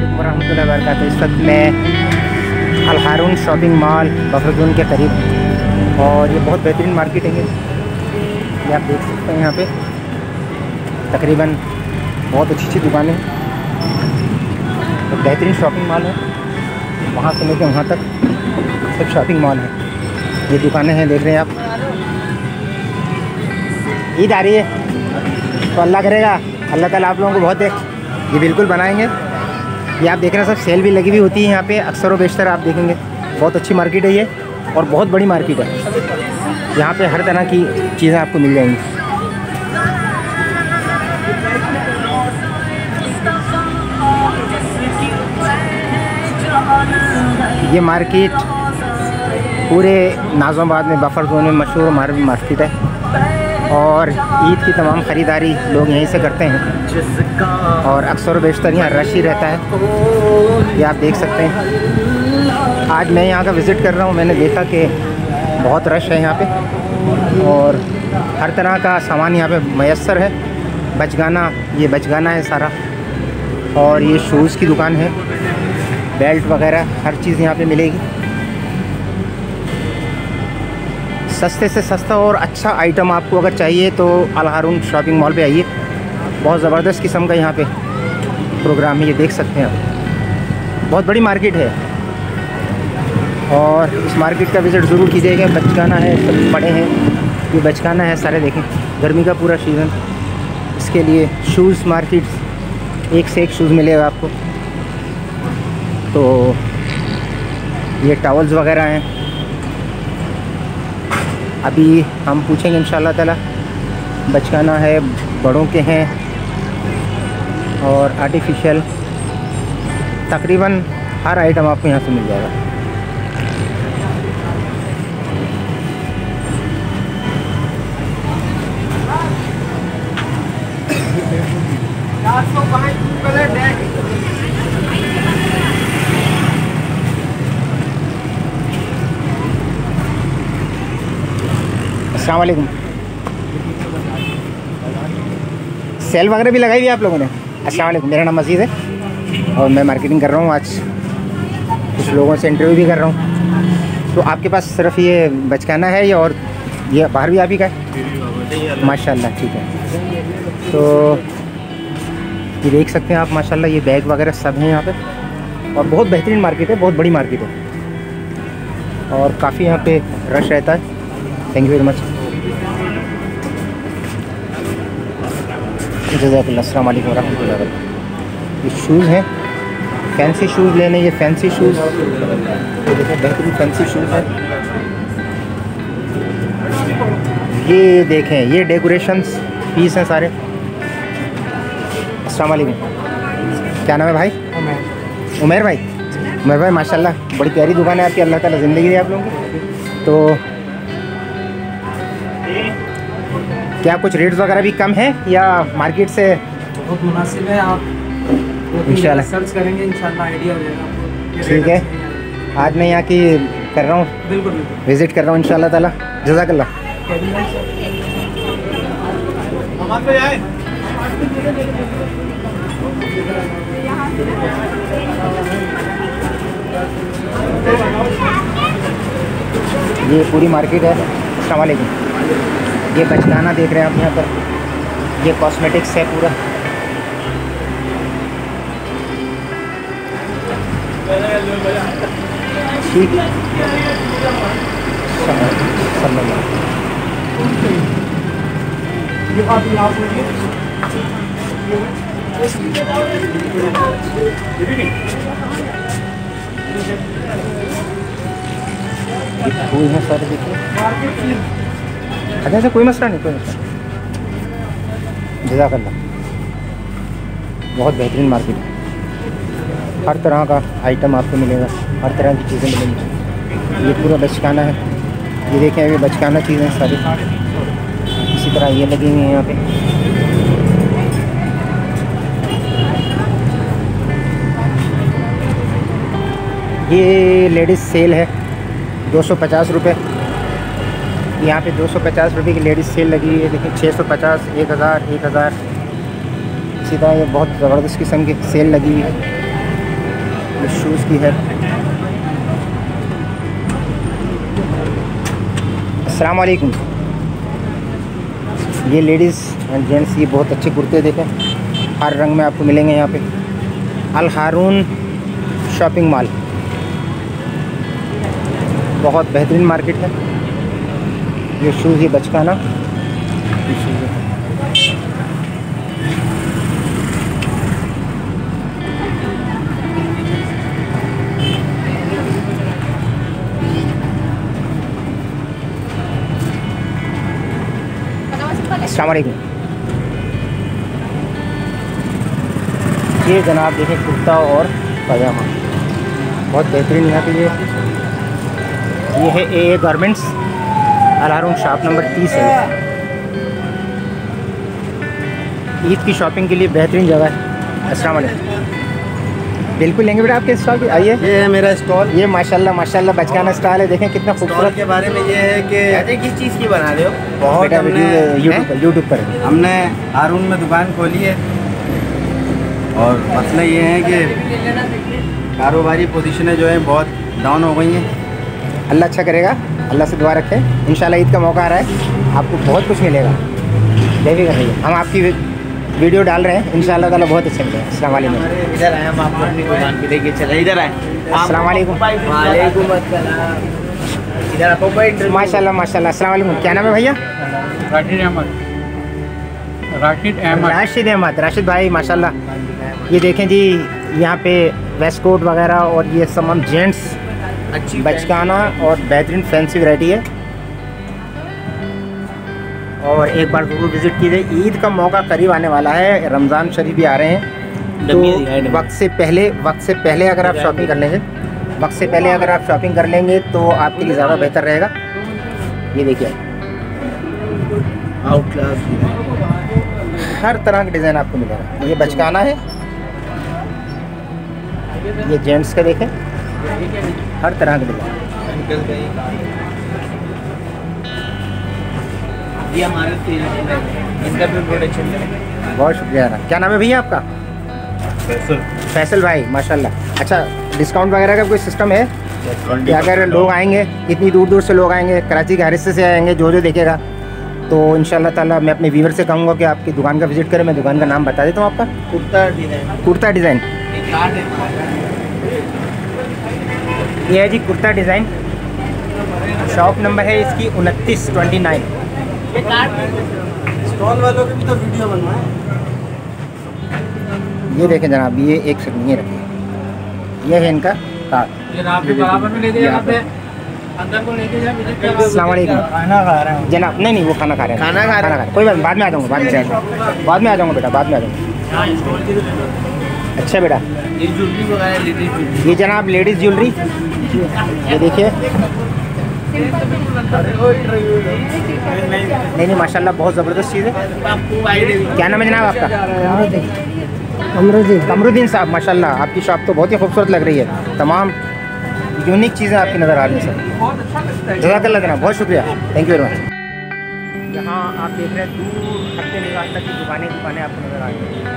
अस्सलामुअलैकुम वरहमतुल्लाहि वबरकातुहू। इस वक्त मैं अल हारून शॉपिंग मॉल बफर जोन के करीब, और ये बहुत बेहतरीन मार्केट है। ये आप देख सकते हैं, यहाँ पे तकरीबन बहुत अच्छी अच्छी दुकानें हैं। एक बेहतरीन शॉपिंग मॉल है, वहाँ से लेकर वहाँ तक सब शॉपिंग मॉल है। ये दुकानें हैं, देख रहे हैं आप। ईद आ रही है तो अल्लाह करेगा, अल्लाह ताला आप लोगों को बहुत दे, ये बिल्कुल बनाएंगे। ये आप देख रहे हैं, सब सेल भी लगी हुई होती है यहाँ पे अक्सर व बेशतर। आप देखेंगे बहुत अच्छी मार्केट है ये, और बहुत बड़ी मार्केट है। यहाँ पे हर तरह की चीज़ें आपको मिल जाएंगी। ये मार्केट पूरे नाज़िमाबाद में बफर जोन में मशहूर मार्केट है, और ईद की तमाम ख़रीदारी लोग यहीं से करते हैं, और अक्सर बेशतर यहाँ रश ही रहता है। ये आप देख सकते हैं। आज मैं यहाँ का विज़िट कर रहा हूँ, मैंने देखा कि बहुत रश है यहाँ पे, और हर तरह का सामान यहाँ पे मैसर है। बचगाना, ये बचगाना है सारा, और ये शूज़ की दुकान है, बेल्ट वगैरह हर चीज़ यहाँ पे मिलेगी। सस्ते से सस्ता और अच्छा आइटम आपको अगर चाहिए तो अल हारून शॉपिंग मॉल पे आइए। बहुत ज़बरदस्त किस्म का यहाँ पे प्रोग्राम है, ये देख सकते हैं आप। बहुत बड़ी मार्केट है, और इस मार्केट का विज़िट ज़रूर कीजिएगा। बचगाना है, सब पड़े हैं, ये बचगाना है सारे। देखें, गर्मी का पूरा सीज़न, इसके लिए शूज़ मार्केट, एक से एक शूज़ मिलेगा आपको। तो ये टॉवल्स वगैरह हैं। अभी हम पूछेंगे इंशाल्लाह ताला। बचगाना है, बड़ों के हैं, और आर्टिफिशियल तकरीबन हर आइटम आपको यहाँ से मिल जाएगा। अस्सलाम वालेकुम। सेल वगैरह भी लगाई हुई है आप लोगों ने? अस्सलाम वालेकुम, मेरा नाम मजीद है, और मैं मार्केटिंग कर रहा हूँ। आज कुछ लोगों से इंटरव्यू भी कर रहा हूँ। तो आपके पास सिर्फ ये बचगाना है, या और ये बाहर भी आप ही का है? माशाल्लाह, ठीक है। तो ये देख सकते हैं आप, माशाल्लाह ये बैग वगैरह सब हैं यहाँ पे, और बहुत बेहतरीन मार्केट है, बहुत बड़ी मार्केट है, और काफ़ी यहाँ पे रश रहता है। Thank you very much. जज़ाकल्लाह। अस्सलाम वालेकुम वरहमतुल्लाहि वबरकातुहू। ये शूज़ हैं, फैंसी शूज़ लेने, ये फैंसी शूज़, ये देखें बेहतरीन फैंसी शूज़ हैं। ये देखें, ये डेकोरेशंस पीस हैं सारे। अस्सलाम वालेकुम, क्या नाम है भाई? उमर भाई। उमर भाई माशाल्लाह बड़ी प्यारी दुकान है आपकी, अल्लाह ताला ज़िंदगी दे आप लोगों की। तो क्या कुछ रेट्स वगैरह भी कम है, या मार्केट से बहुत मुनासिब है? आप इंशाल्लाह सर्च करेंगे, इंशाल्लाह आइडिया हो जाएगा आपको। ठीक है, आज मैं यहाँ की कर रहा हूँ, बिल्कुल विज़िट कर रहा हूँ इंशाल्लाह ताला। जज़ाकल्लाह। ये पूरी मार्केट है। अस्सलाम वालेकुम। ये बचगाना देख रहे हैं आप यहाँ पर, ये कॉस्मेटिक्स है पूरा। ठीक है, फूल है सारे, देखिए। अच्छा अच्छा, कोई मसला नहीं, कोई मसला नहीं। जज़ाकल्लाह। बहुत बेहतरीन मार्केट है, हर तरह का आइटम आपको मिलेगा, हर तरह की चीज़ें मिलेंगी। ये पूरा बचगाना है, ये देखें, ये बचगाना चीज़ें सारी। इसी तरह ये लगी हुई हैं यहाँ पे। ये लेडीज़ सेल है, 250 रुपये। यहाँ पे 250 रुपये की लेडीज़ सेल लगी हुई है। देखिए 650, 1000, 1000। इसी तरह ये बहुत ज़बरदस्त किस्म की सेल लगी हुई है। ये शूज़ की है। अस्सलाम वालेकुम। ये लेडीज़ एंड जेंट्स ये बहुत अच्छे कुर्ते देखें, हर रंग में आपको मिलेंगे यहाँ पे। अल हारून शॉपिंग मॉल बहुत बेहतरीन मार्केट है। ये शूज़ ये बचकाना, ये शूज़ है। अस्सलाम वालेकुम। ये जनाब देखें कुर्ता और पजामा बहुत बेहतरीन यहाँ पे। ये है ए गारमेंट्स, अल हारून शॉप नंबर 30 है। ईद की शॉपिंग के लिए बेहतरीन जगह है। अस्सलाम वालेकुम। बिल्कुल लेंगे बेटा आपके स्टॉल पे, आइए। ये है मेरा स्टॉल। ये माशाल्लाह माशाल्लाह बचकाना स्टॉल है, देखें कितना स्टॉल खूबसूरत। के बारे में ये है कि किस चीज़ की बना रहे हो? बहुत बेटा हमने यूट्यूब पर हमने हारून में दुकान खोली है और मसला ये है कि कारोबारी पोजीशनें जो हैं बहुत डाउन हो गई हैं। अल्लाह अच्छा करेगा, अल्लाह से दुआ रखें। इंशाल्लाह ईद का मौका आ रहा है, आपको बहुत कुछ मिलेगा, बेफिक्र रहिए। हम आपकी वीडियो डाल रहे हैं, इंशाल्लाह ताला बहुत अच्छा मिलेगा। अस्सलाम वालेकुम। इधर आए हम आपको अपनी दुकान पे लेके चले, इधर आए। अस्सलाम वालेकुम। वालेकुम अस्सलाम। इधर आपको माशाल्लाह माशाल्लाह। अस्सलाम वालेकुम। क्या नाम है भैया? राशिद अहमद। राशिद अहमद। राशिद भाई माशाल्लाह। ये देखें जी, यहाँ पे वेस्ट कोट वगैरह और ये तमाम जेंट्स अच्छी बचकाना और बेहतरीन फैंसी वैरायटी है। और एक बार ज़रूर विज़िट कीजिए। ईद का मौका करीब आने वाला है, रमज़ान शरीफ भी आ रहे हैं, तो वक्त से पहले अगर आप शॉपिंग कर लेंगे, शॉपिंग कर लेंगे तो आपके लिए ज़्यादा बेहतर रहेगा। ये देखिए आउट क्लास हर तरह का डिज़ाइन आपको मिलेगा। ये बचकाना है, ये जेंट्स का देखें, हर तरह का डिज़ाइन। ये हमारे इनका भी प्रोडक्शन है। बहुत शुक्रिया। क्या नाम है भैया आपका? फैसल भाई माशाल्लाह। अच्छा, डिस्काउंट वगैरह का कोई सिस्टम है कि अगर लोग आएंगे, इतनी दूर दूर से लोग आएंगे, कराची के हर हिस्से से आएंगे, जो देखेगा, तो इंशाल्लाह ताला मैं अपने व्यूवर से कहूँगा कि आपकी दुकान का विज़िट करें। मैं दुकान का नाम बता देता हूँ आपका। कुर्ता डिज़ाइन। ये है जी कुर्ता डिज़ाइन। शॉप नंबर है इसकी 2929। स्टॉल वालों की भी तो वीडियो बनवाएं। ये देखें जनाब, ये एक सेकंड ये रखिए, ये है इनका कार्ड। अस्सलाम वालेकुम। खाना खा रहे हैं जनाब नहीं वो खाना खा रहे हैं। खाना खा रहे हैं। कोई बात, बाद में आ जाऊँगा, बेटा, बाद में आ जाऊँगा। अच्छा बेटा, ये ज्वेलरी वगैरह लेडीज ये जनाब लेडीज़ ज्वेलरी, ये देखिए। नहीं माशाल्लाह बहुत ज़बरदस्त चीज़ है। क्या नाम है जनाब आपका? कमरुद्दीन साहब। माशाल्लाह आपकी शॉप तो बहुत ही खूबसूरत लग रही है, तमाम यूनिक चीज़ें आपकी नज़र आ रही हैं सर। जज़ाकल्लाह जनाब, बहुत शुक्रिया, थैंक यू वेरी मच। यहाँ आप देख रहे हैं दूर हफ्ते निगाह तक की दुकानें आपको नज़र आ रही हैं।